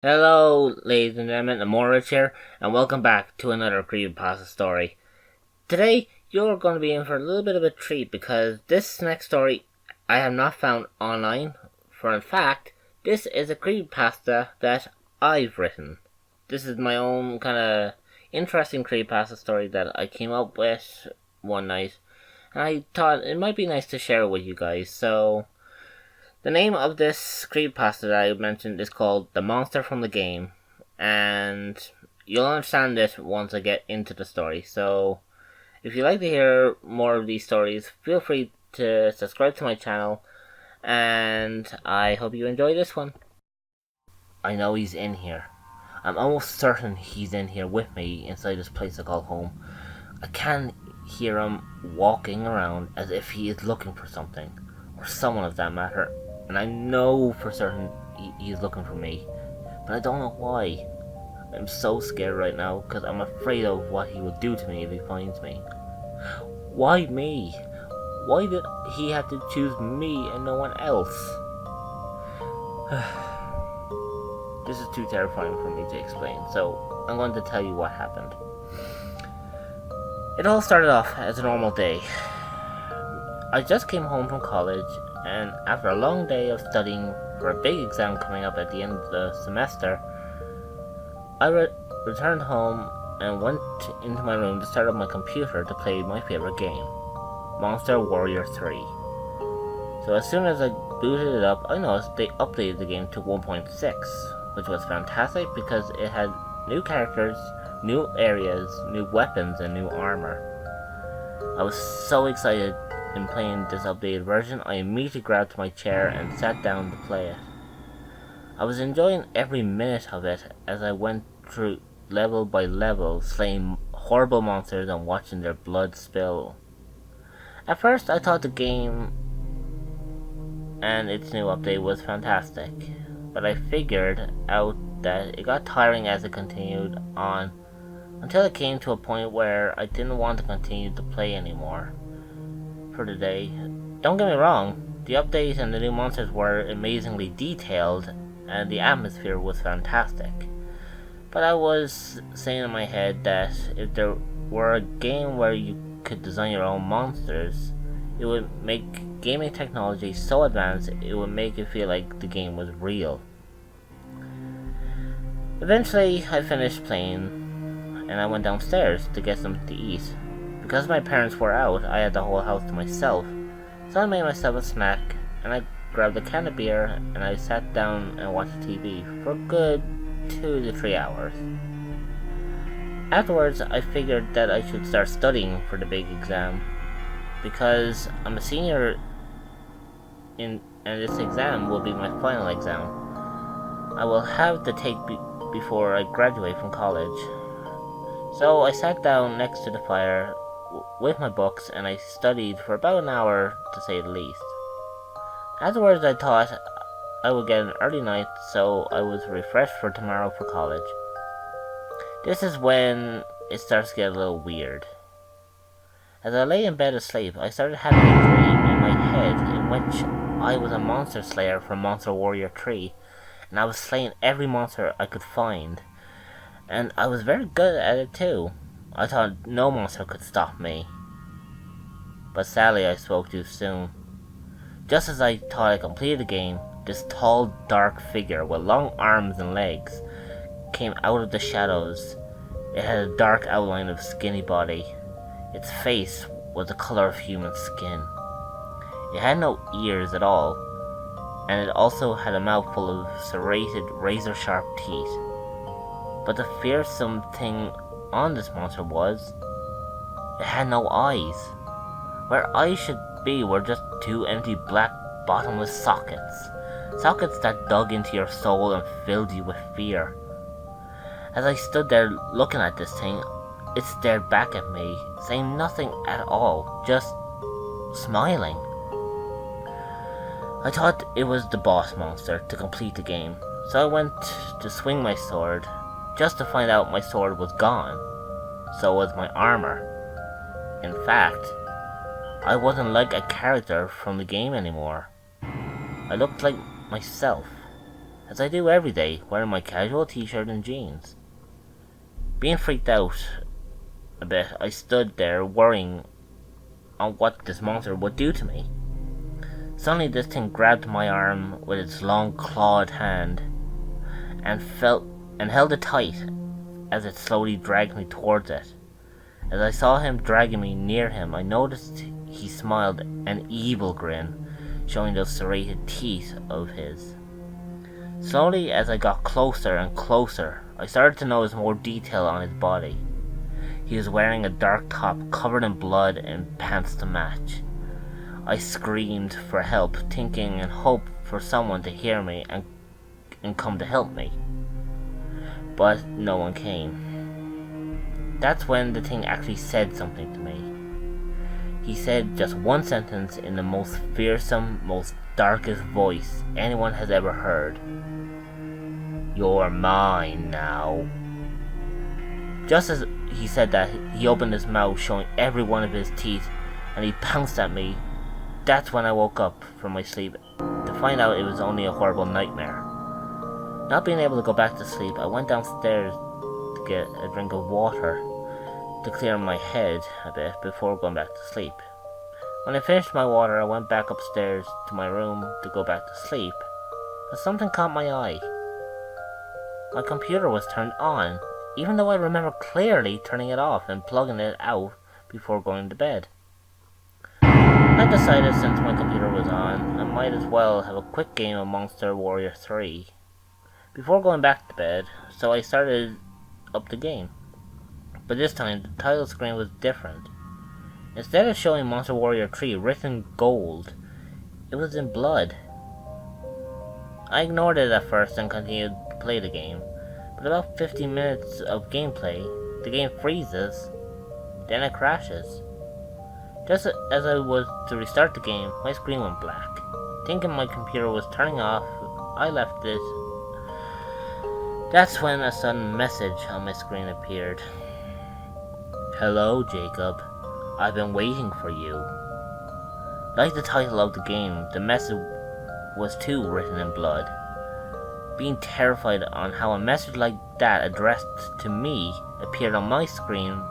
Hello, ladies and gentlemen, Amorich here, and welcome back to another Creepypasta story. Today, you're going to be in for a little bit of a treat because this next story I have not found online. For in fact, this is a Creepypasta that I've written. This is my own kind of interesting Creepypasta story that I came up with one night, and I thought it might be nice to share it with you guys. So, the name of this creepypasta that I mentioned is called The Monster from the Game, and you'll understand it once I get into the story. So, if you'd like to hear more of these stories, feel free to subscribe to my channel, and I hope you enjoy this one. I know he's in here. I'm almost certain he's in here with me inside this place I call home. I can hear him walking around as if he is looking for something, or someone of that matter, and I know for certain he's looking for me, but I don't know why. I'm so scared right now because I'm afraid of what he will do to me if he finds me. Why me? Why did he have to choose me and no one else? This is too terrifying for me to explain, so I'm going to tell you what happened. It all started off as a normal day. I just came home from college, and after a long day of studying for a big exam coming up at the end of the semester, I returned home and went into my room to start up my computer to play my favorite game, Monster Warrior 3. So as soon as I booted it up, I noticed they updated the game to 1.6, which was fantastic because it had new characters, new areas, new weapons, and new armor. I was so excited in playing this updated version, I immediately grabbed my chair and sat down to play it. I was enjoying every minute of it as I went through level by level, slaying horrible monsters and watching their blood spill. At first, I thought the game and its new update was fantastic, but I figured out that it got tiring as it continued on, until it came to a point where I didn't want to continue to play anymore for the day. Don't get me wrong, the updates and the new monsters were amazingly detailed, and the atmosphere was fantastic. But I was saying in my head that if there were a game where you could design your own monsters, it would make gaming technology so advanced it would make it feel like the game was real. Eventually, I finished playing, and I went downstairs to get something to eat. Because my parents were out, I had the whole house to myself, so I made myself a snack, and I grabbed a can of beer, and I sat down and watched TV for a good 2 to 3 hours. Afterwards, I figured that I should start studying for the big exam, because I'm a senior and this exam will be my final exam. I will have to take before I graduate from college. So I sat down next to the fire with my books and I studied for about an hour, to say the least. Afterwards, I thought I would get an early night so I was refreshed for tomorrow for college. This is when it starts to get a little weird. As I lay in bed asleep, I started having a dream in my head in which I was a monster slayer from Monster Warrior 3, and I was slaying every monster I could find. And I was very good at it too. I thought no monster could stop me. But sadly, I spoke too soon. Just as I thought I completed the game, this tall, dark figure with long arms and legs came out of the shadows. It had a dark outline of a skinny body. Its face was the color of human skin. It had no ears at all, and it also had a mouth full of serrated, razor-sharp teeth. But the fearsome thing on this monster was, it had no eyes. Where eyes should be were just two empty black bottomless sockets. Sockets that dug into your soul and filled you with fear. As I stood there looking at this thing, it stared back at me, saying nothing at all, just smiling. I thought it was the boss monster to complete the game, so I went to swing my sword, just to find out my sword was gone. So was my armor. In fact, I wasn't like a character from the game anymore. I looked like myself. as I do every day, wearing my casual t-shirt and jeans. Being freaked out a bit, I stood there worrying on what this monster would do to me. Suddenly this thing grabbed my arm with its long clawed hand and held it tight as it slowly dragged me towards it. As I saw him dragging me near him, I noticed he smiled an evil grin, showing those serrated teeth of his. Slowly, as I got closer and closer, I started to notice more detail on his body. He was wearing a dark top covered in blood and pants to match. I screamed for help, thinking and hoped for someone to hear me and come to help me. But no one came. That's when the thing actually said something to me. He said just one sentence in the most fearsome, most darkest voice anyone has ever heard. "You're mine now." Just as he said that, he opened his mouth, showing every one of his teeth, and he pounced at me. That's when I woke up from my sleep, to find out it was only a horrible nightmare. Not being able to go back to sleep, I went downstairs to get a drink of water to clear my head a bit before going back to sleep. When I finished my water, I went back upstairs to my room to go back to sleep, but something caught my eye. My computer was turned on, even though I remember clearly turning it off and plugging it out before going to bed. I decided since my computer was on, I might as well have a quick game of Monster Warrior 3 before going back to bed, so I started up the game. But this time, the title screen was different. Instead of showing Monster Warrior 3 written in gold, it was in blood. I ignored it at first and continued to play the game, but about 15 minutes of gameplay, the game freezes, then it crashes. Just as I was to restart the game, my screen went black. Thinking my computer was turning off, I left it. That's when a sudden message on my screen appeared. "Hello, Jacob. I've been waiting for you." Like the title of the game, the message was too written in blood. Being terrified on how a message like that addressed to me appeared on my screen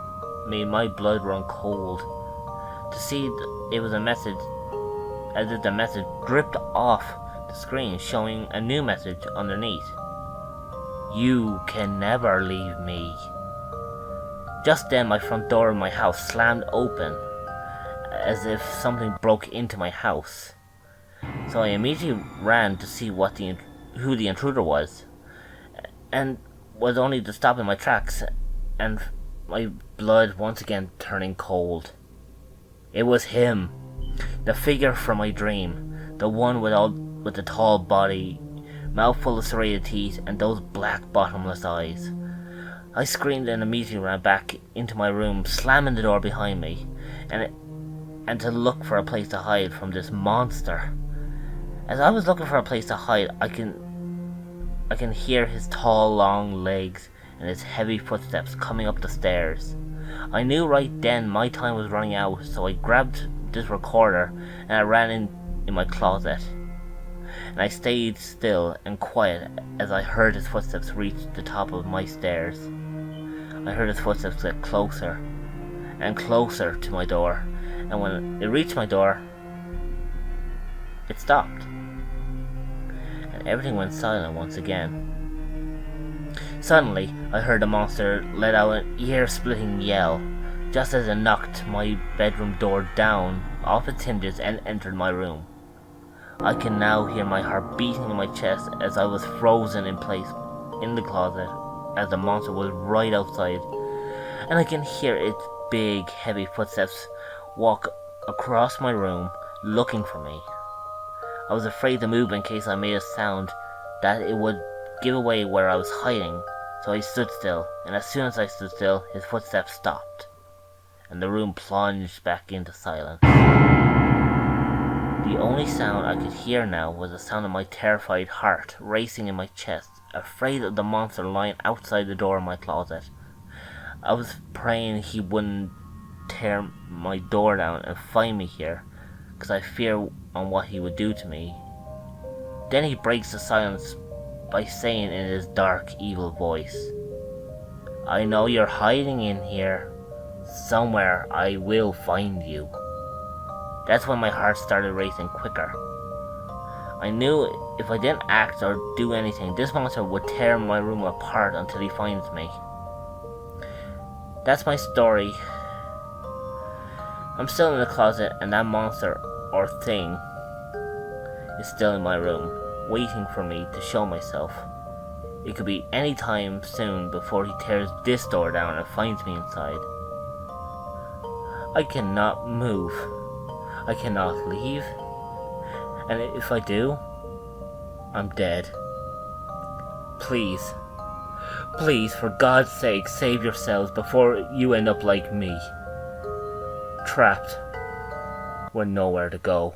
made my blood run cold. To see it was a message, as if the message dripped off the screen, showing a new message underneath. "You can never leave me." Just then my front door of my house slammed open, as if something broke into my house. So I immediately ran to see who the intruder was, and was only to stop in my tracks, and my blood once again turning cold. It was him, the figure from my dream, the one with the tall body, mouth full of serrated teeth, and those black bottomless eyes. I screamed and immediately ran back into my room, slamming the door behind me, and to look for a place to hide from this monster. As I was looking for a place to hide, I can hear his tall, long legs and his heavy footsteps coming up the stairs. I knew right then my time was running out, so I grabbed this recorder and I ran in my closet. And I stayed still and quiet as I heard his footsteps reach the top of my stairs. I heard his footsteps get closer and closer to my door, and when it reached my door, it stopped. And everything went silent once again. Suddenly, I heard the monster let out an ear-splitting yell, just as it knocked my bedroom door down off its hinges and entered my room. I can now hear my heart beating in my chest as I was frozen in place in the closet, as the monster was right outside, and I can hear its big, heavy footsteps walk across my room, looking for me. I was afraid to move in case I made a sound that it would give away where I was hiding, so I stood still, and as soon as I stood still, his footsteps stopped, and the room plunged back into silence. The only sound I could hear now was the sound of my terrified heart racing in my chest, afraid of the monster lying outside the door of my closet. I was praying he wouldn't tear my door down and find me here, because I fear on what he would do to me. Then he breaks the silence by saying in his dark, evil voice, "I know you're hiding in here. Somewhere I will find you." That's when my heart started racing quicker. I knew if I didn't act or do anything, this monster would tear my room apart until he finds me. That's my story. I'm still in the closet, and that monster, or thing, is still in my room, waiting for me to show myself. It could be any time soon before he tears this door down and finds me inside. I cannot move. I cannot leave. And if I do, I'm dead. Please, please, for God's sake, save yourselves before you end up like me. Trapped with nowhere to go.